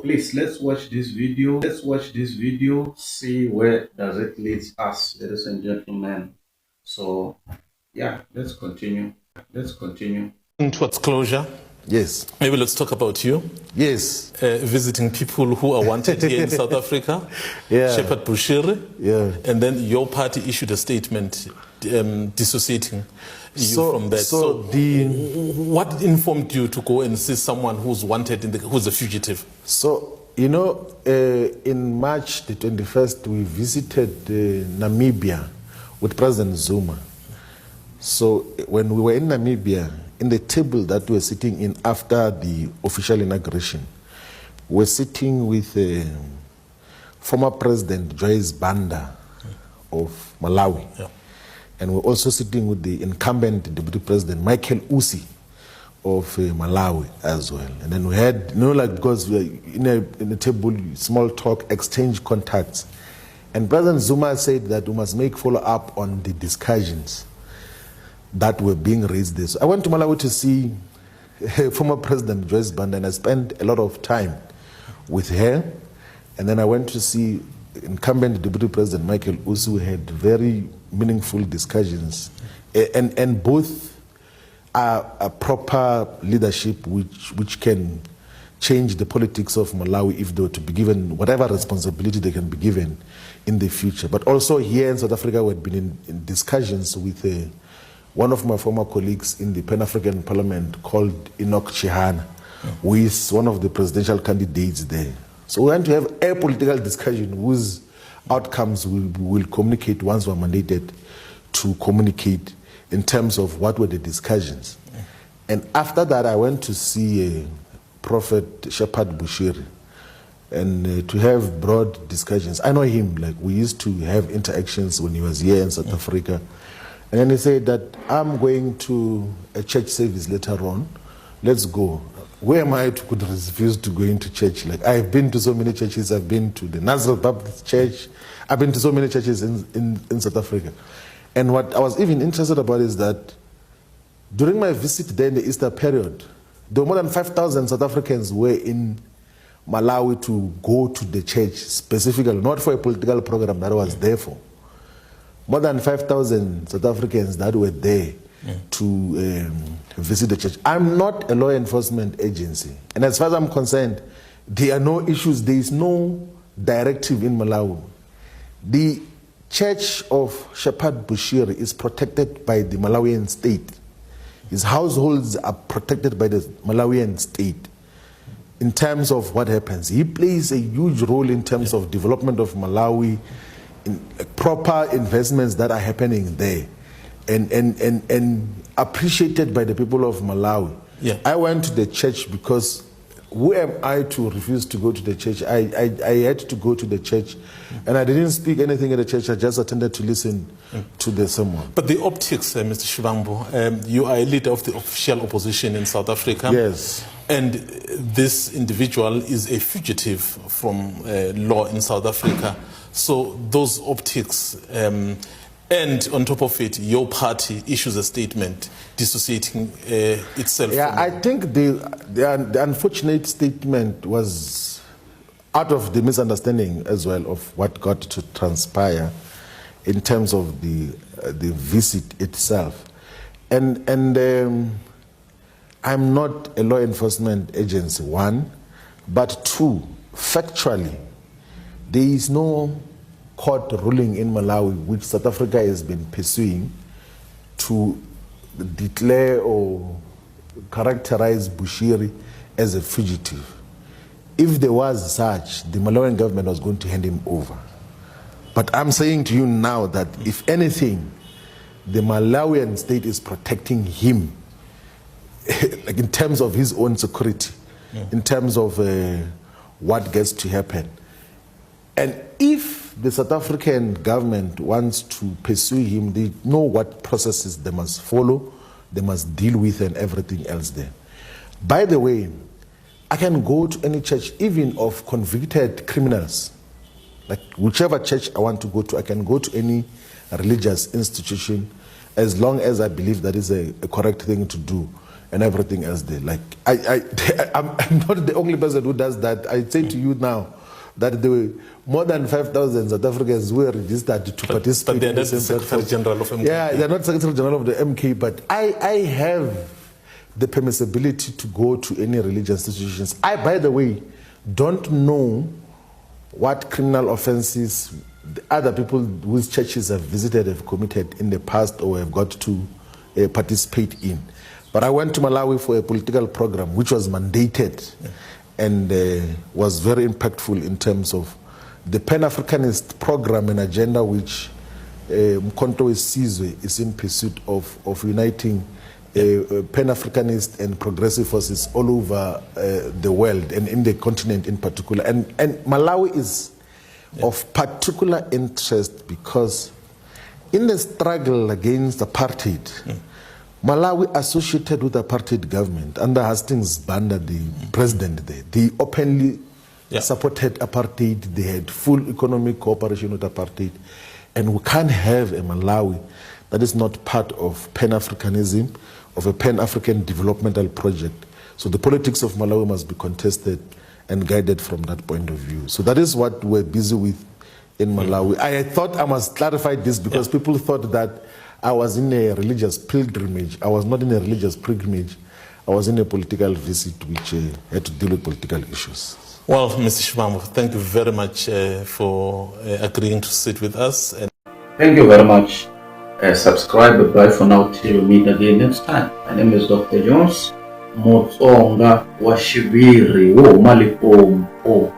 please, let's watch this video. See where does it lead us, ladies and gentlemen. So yeah, let's continue. Towards closure. Yes. Maybe let's talk about you. Yes. Visiting people who are wanted here in South Africa. Yeah. Shepherd Bushiri. Yeah. And then your party issued a statement dissociating you from that. So what informed you to go and see someone who's wanted, who's a fugitive? So, you know, in March the 21st, we visited Namibia with President Zuma. So when we were in Namibia, in the table that we were sitting in after the official inauguration, we were sitting with former President Joyce Banda of Malawi. Yeah. And we're also sitting with the incumbent Deputy President Michael Usi of Malawi as well. And then we had, because we were in a table, small talk, exchange contacts. And President Zuma said that we must make follow-up on the discussions that were being raised there. So I went to Malawi to see former President Joyce Banda, and I spent a lot of time with her. And then I went to see incumbent Deputy President Michael Usi. We had very meaningful discussions. And both are a proper leadership which can change the politics of Malawi if they were to be given whatever responsibility they can be given in the future. But also here in South Africa, we had been in discussions with one of my former colleagues in the Pan-African Parliament called Enoch Chihana, who is one of the presidential candidates there. So we want to have a political discussion whose outcomes we will communicate once we're mandated to communicate in terms of what were the discussions. And after that, I went to see Prophet Shepherd Bushiri and to have broad discussions. I know him, like we used to have interactions when he was here in South Africa. And then he said that I'm going to a church service later on. Let's go. Where am I to could refuse to go into church? Like I've been to so many churches. I've been to the Nazareth Baptist Church. I've been to so many churches in South Africa. And what I was even interested about is that during my visit there in the Easter period, there were more than 5,000 South Africans were in Malawi to go to the church specifically, not for a political program that I was there for. More than 5,000 South Africans that were there to visit the church. I'm not a law enforcement agency. And as far as I'm concerned, there are no issues. There is no directive in Malawi. The church of Shepherd Bushiri is protected by the Malawian state. His households are protected by the Malawian state in terms of what happens. He plays a huge role in terms of development of Malawi, in proper investments that are happening there, and appreciated by the people of Malawi. Yeah. I went to the church because who am I to refuse to go to the church? I had to go to the church, and I didn't speak anything at the church. I just attended to listen to the sermon. But the optics, Mr. Shivambu, you are a leader of the official opposition in South Africa. Yes. And this individual is a fugitive from law in South Africa. So those optics, and on top of it, your party issues a statement dissociating itself. Yeah, I think the unfortunate statement was out of the misunderstanding as well of what got to transpire in terms of the visit itself. And I'm not a law enforcement agency, one, but two, factually, there is no court ruling in Malawi which South Africa has been pursuing to declare or characterize Bushiri as a fugitive. If there was such, the Malawian government was going to hand him over. But I'm saying to you now that if anything, the Malawian state is protecting him like in terms of his own security, in terms of what gets to happen. And if the South African government wants to pursue him, they know what processes they must follow, they must deal with, and everything else there. By the way, I can go to any church, even of convicted criminals. Like whichever church I want to go to, I can go to any religious institution as long as I believe that is a correct thing to do. and everything else there. Like I'm not the only person who does that. I say to you now that there were more than 5,000 South Africans who were registered to participate. But they're in not the the Secretary General of MK. Yeah, they're not Secretary General of the MK, but I have the permissibility to go to any religious institutions. I, by the way, don't know what criminal offenses the other people whose churches have visited have committed in the past or have got to participate in. But I went to Malawi for a political program which was mandated and was very impactful in terms of the Pan-Africanist program and agenda which Mkhonto Sizwe is in pursuit of uniting Pan-Africanist and progressive forces all over the world and in the continent in particular. And Malawi is of particular interest because in the struggle against apartheid, Malawi associated with the apartheid government under Hastings Banda, the president there. They openly supported apartheid. They had full economic cooperation with apartheid. And we can't have a Malawi that is not part of Pan-Africanism, of a Pan-African developmental project. So the politics of Malawi must be contested and guided from that point of view. So that is what we're busy with in Malawi. I thought I must clarify this because people thought that I was in a religious pilgrimage. I was not in a religious pilgrimage. I was in a political visit which had to deal with political issues. Well, Mr. Shivambu, thank you very much for agreeing to sit with us. And thank you very much. Subscribe. Bye for now till we meet again next time. My name is Dr. Jones. Motsonga wa Xiviri wo Malipopo.